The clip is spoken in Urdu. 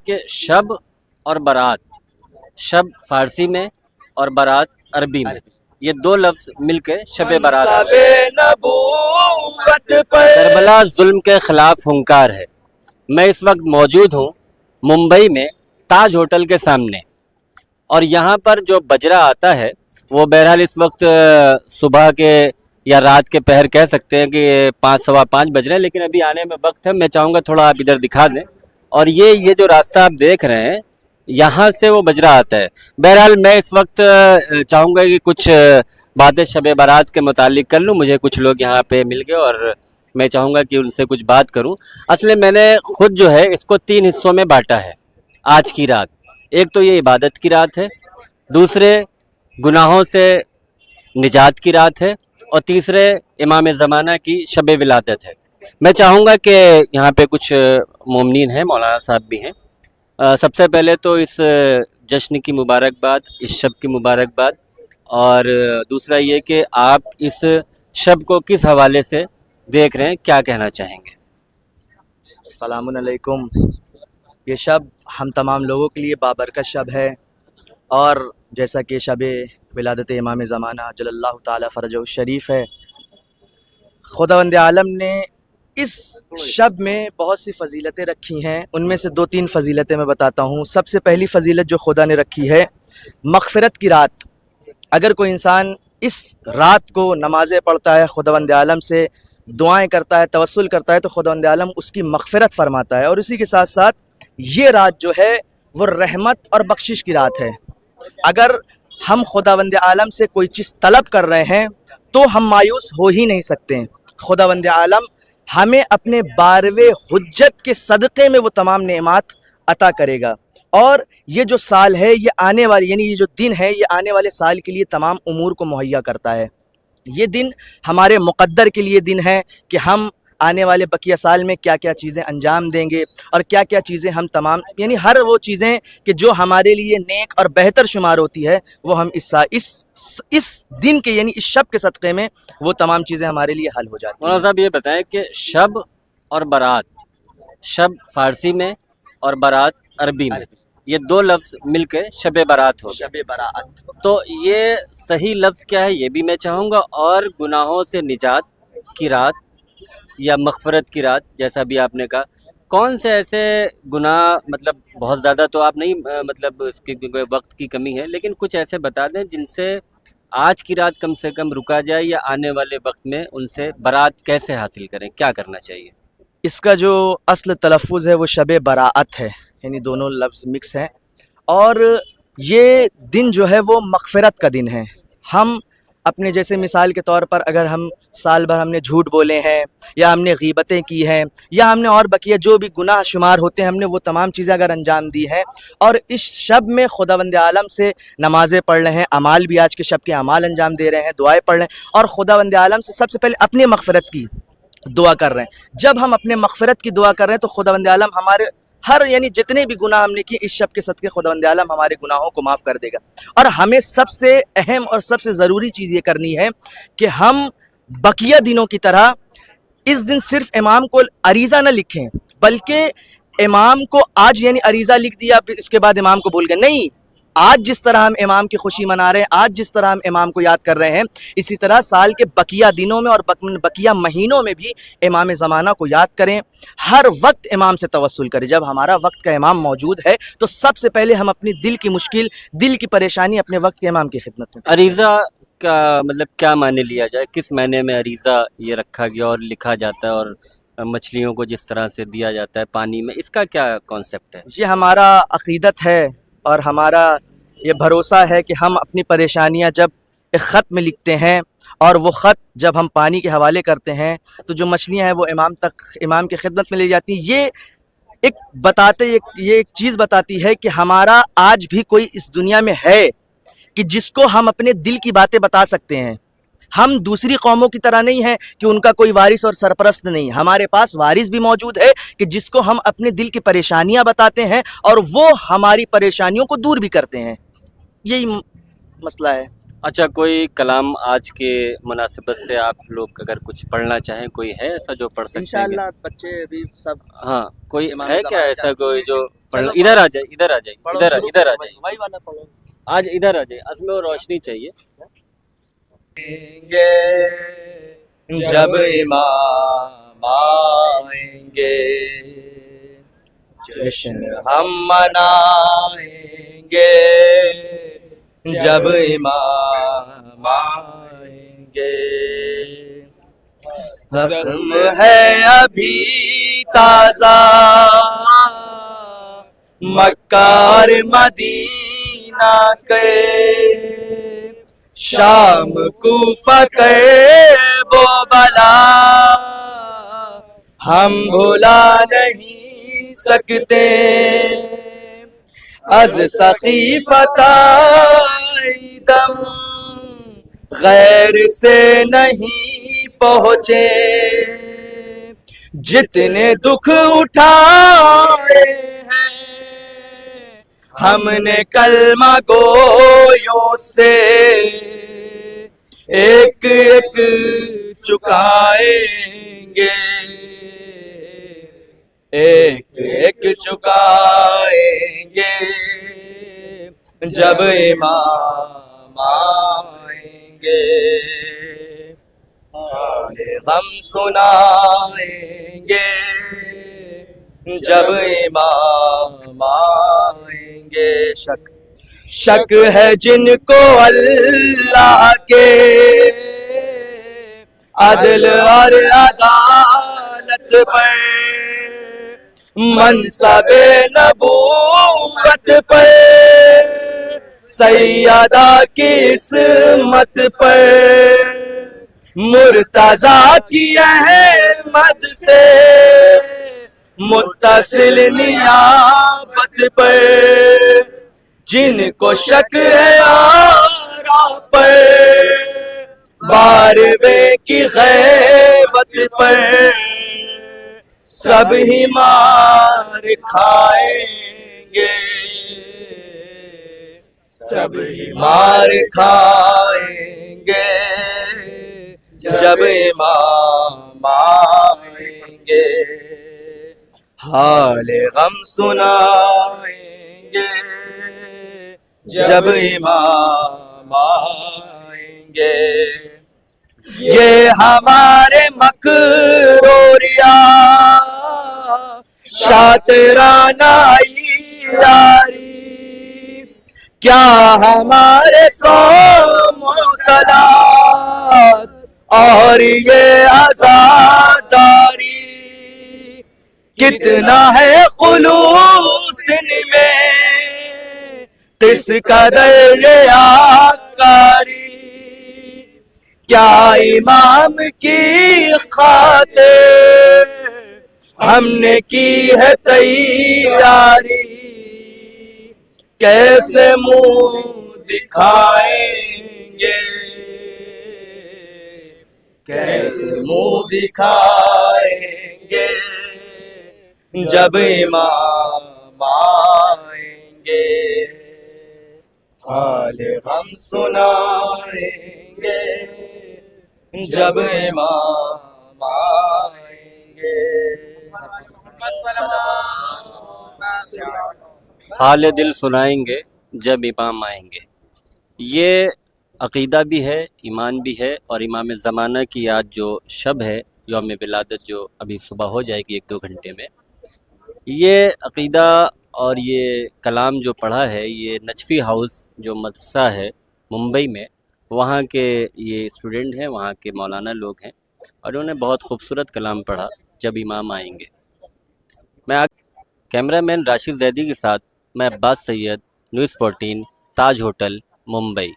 کہ شب اور برات، شب فارسی میں اور برات عربی میں، یہ دو لفظ مل کے شب برات ہے۔ کربلا ظلم کے خلاف ہنکار ہے۔ میں اس وقت موجود ہوں ممبئی میں تاج ہوٹل کے سامنے، اور یہاں پر جو بجرا آتا ہے وہ بہرحال اس وقت صبح کے یا رات کے پہر کہہ سکتے ہیں کہ 5 سوا 5 بج رہے ہیں، لیکن ابھی آنے میں وقت ہے۔ میں چاہوں گا تھوڑا آپ ادھر دکھا دیں، اور یہ جو راستہ آپ دیکھ رہے ہیں یہاں سے وہ بجرا آتا ہے۔ بہرحال میں اس وقت چاہوں گا کہ کچھ باتیں شب برات کے متعلق کر لوں۔ مجھے کچھ لوگ یہاں پہ مل گئے اور میں چاہوں گا کہ ان سے کچھ بات کروں۔ اصل میں نے خود جو ہے اس کو 3 حصوں میں بانٹا ہے آج کی رات۔ ایک تو یہ عبادت کی رات ہے، دوسرے گناہوں سے نجات کی رات ہے، اور تیسرے امام زمانہ کی شب ولادت ہے۔ میں چاہوں گا کہ یہاں پہ کچھ مومنین ہیں، مولانا صاحب بھی ہیں۔ سب سے پہلے تو اس جشن کی مبارکباد، اس شب کی مبارکباد، اور دوسرا یہ کہ آپ اس شب کو کس حوالے سے دیکھ رہے ہیں، کیا کہنا چاہیں گے؟ السلام علیکم۔ یہ شب ہم تمام لوگوں کے لیے بابرکت شب ہے، اور جیسا کہ شب ولادت امام زمانہ جل اللہ تعالیٰ فرجہ الشریف ہے، خداوند عالم نے اس شب میں بہت سی فضیلتیں رکھی ہیں۔ ان میں سے 2-3 فضیلتیں میں بتاتا ہوں۔ سب سے پہلی فضیلت جو خدا نے رکھی ہے، مغفرت کی رات۔ اگر کوئی انسان اس رات کو نمازیں پڑھتا ہے، خداوند عالم سے دعائیں کرتا ہے، توسل کرتا ہے، تو خداوند عالم اس کی مغفرت فرماتا ہے۔ اور اسی کے ساتھ ساتھ یہ رات جو ہے وہ رحمت اور بخشش کی رات ہے۔ اگر ہم خداوند عالم سے کوئی چیز طلب کر رہے ہیں تو ہم مایوس ہو ہی نہیں سکتے۔ خداوند عالم ہمیں اپنے 12ویں حجت کے صدقے میں وہ تمام نعمات عطا کرے گا، اور یہ جو سال ہے یہ آنے والی، یعنی یہ جو دن ہے یہ آنے والے سال کے لیے تمام امور کو مہیا کرتا ہے۔ یہ دن ہمارے مقدر کے لیے دن ہے کہ ہم آنے والے بقیہ سال میں کیا کیا چیزیں انجام دیں گے، اور کیا کیا چیزیں ہم تمام، یعنی ہر وہ چیزیں کہ جو ہمارے لیے نیک اور بہتر شمار ہوتی ہے وہ ہم اس دن کے، یعنی اس شب کے صدقے میں وہ تمام چیزیں ہمارے لیے حل ہو جاتی ہیں۔ مولانا صاحب یہ بتائیں کہ شب اور برات، شب فارسی میں اور برات عربی میں، یہ دو لفظ مل کے شب برات ہو گیا۔ شب برات تو یہ صحیح لفظ کیا ہے یہ بھی میں چاہوں گا، اور گناہوں سے نجات کی رات یا مغفرت کی رات جیسا بھی آپ نے کہا، کون سے ایسے گناہ، مطلب بہت زیادہ تو آپ نہیں، مطلب اس کے کیونکہ وقت کی کمی ہے، لیکن کچھ ایسے بتا دیں جن سے آج کی رات کم سے کم رکا جائے، یا آنے والے وقت میں ان سے برات کیسے حاصل کریں، کیا کرنا چاہیے؟ اس کا جو اصل تلفظ ہے وہ شب براعت ہے، یعنی دونوں لفظ مکس ہیں، اور یہ دن جو ہے وہ مغفرت کا دن ہے۔ ہم اپنے جیسے مثال کے طور پر اگر ہم سال بھر ہم نے جھوٹ بولے ہیں، یا ہم نے غیبتیں کی ہیں، یا ہم نے اور بقیہ جو بھی گناہ شمار ہوتے ہیں ہم نے وہ تمام چیزیں اگر انجام دی ہیں، اور اس شب میں خداوند عالم سے نمازیں پڑھ رہے ہیں، اعمال بھی آج کے شب کے اعمال انجام دے رہے ہیں، دعائیں پڑھ رہے ہیں، اور خداوند عالم سے سب سے پہلے اپنے مغفرت کی دعا کر رہے ہیں۔ جب ہم اپنے مغفرت کی دعا کر رہے ہیں تو خداوند عالم ہمارے یعنی جتنے بھی گناہ ہم نے کیے اس شب کے صدقے خداوند عالم ہمارے گناہوں کو معاف کر دے گا۔ اور ہمیں سب سے اہم اور سب سے ضروری چیز یہ کرنی ہے کہ ہم بقیہ دنوں کی طرح اس دن صرف امام کو عریضہ نہ لکھیں، بلکہ امام کو آج یعنی عریضہ لکھ دیا پھر اس کے بعد امام کو بھول گئے، نہیں، آج جس طرح ہم امام کی خوشی منا رہے ہیں، آج جس طرح ہم امام کو یاد کر رہے ہیں، اسی طرح سال کے بقیہ دنوں میں اور بقیہ مہینوں میں بھی امام زمانہ کو یاد کریں، ہر وقت امام سے توسل کریں۔ جب ہمارا وقت کا امام موجود ہے تو سب سے پہلے ہم اپنی دل کی مشکل، دل کی پریشانی اپنے وقت کے امام کی خدمت میں۔ عریضہ کا مطلب کیا معنی لیا جائے، کس معنی میں عریضہ یہ رکھا گیا اور لکھا جاتا ہے، اور مچھلیوں کو جس طرح سے دیا جاتا ہے پانی میں، اس کا کیا کانسیپٹ ہے؟ یہ ہمارا عقیدت ہے اور ہمارا یہ بھروسہ ہے کہ ہم اپنی پریشانیاں جب ایک خط میں لکھتے ہیں اور وہ خط جب ہم پانی کے حوالے کرتے ہیں تو جو مچھلیاں ہیں وہ امام کی خدمت میں لے جاتی ہیں۔ یہ ایک چیز بتاتی ہے کہ ہمارا آج بھی کوئی اس دنیا میں ہے کہ جس کو ہم اپنے دل کی باتیں بتا سکتے ہیں۔ ہم دوسری قوموں کی طرح نہیں ہیں کہ ان کا کوئی وارث اور سرپرست نہیں، ہمارے پاس وارث بھی موجود ہے کہ جس کو ہم اپنے دل کی پریشانیاں بتاتے ہیں اور وہ ہماری پریشانیوں کو دور بھی کرتے ہیں۔ یہی مسئلہ ہے۔ اچھا، کوئی کلام آج کے مناسبت سے آپ لوگ اگر کچھ پڑھنا چاہیں، کوئی ہے ایسا جو پڑھ سکتے ہیں؟ انشاءاللہ بچے بھی سب ہاں، کوئی ہے کیا ایسا کوئی جو پڑھ ادھر آ جائے ادھر آ جائے ادھر ادھر آ جائے وہی والا پڑھو. آج ادھر آ جائے اس میں وہ روشنی چاہیے. جب امام آئیں گے جشن ہم منائیں گے. جب امام آئیں گے زخم ہے ابھی تازہ مکہ اور مدینہ کے. شام کوفہ کے وہ بلا ہم بھلا نہیں سکتے. از سقیفۃ دم غیر سے نہیں پہنچے. جتنے دکھ اٹھائے ہیں ہم نے کلمہ گویوں سے ایک ایک چکائیں گے. ایک ایک چکائیں گے جب امام آئیں گے. حال غم سنائیں گے جب امام آئیں گے. شک ہے جن کو اللہ کے عدل اور عدالت پر منصب نبوت پر سیدہ کی عصمت پر مرتضیٰ کی احمد سے متصل نیابت پر جن کو شک ہے آرا پر بارویں کی غیبت پر سب ہی مار کھائیں گے. سب ہی مار کھائیں گے جب امام آئیں گے. حال غم سنائیں گے جب امام آئیں گے. یہ ہمارے مکروریہ شاطرانہ یاری کیا ہمارے صوم و صلات اور یہ عزاداری کتنا ہے خلوص ان میں کس قدر ریاکاری. کیا امام کی خاطر ہم نے کی ہے تیاری کیسے منہ دکھائیں گے. کیسے منہ دکھائیں گے جب امام آئیں گے. حال ہم سنائیں گے جب امام آئیں گے. حال دل سنائیں گے جب امام آئیں گے. یہ عقیدہ بھی ہے، ایمان بھی ہے، اور امام زمانہ کی آج جو شب ہے یوم ولادت جو ابھی صبح ہو جائے گی 1-2 گھنٹے میں، یہ عقیدہ اور یہ کلام جو پڑھا ہے یہ نجفی ہاؤس جو مدرسہ ہے ممبئی میں، وہاں کے یہ اسٹوڈنٹ ہیں، وہاں کے مولانا لوگ ہیں، اور انہوں نے بہت خوبصورت کلام پڑھا جب امام آئیں گے. میں کیمرہ مین راشد زیدی کے ساتھ میں عباس سید، نیوز 14، تاج ہوٹل، ممبئی.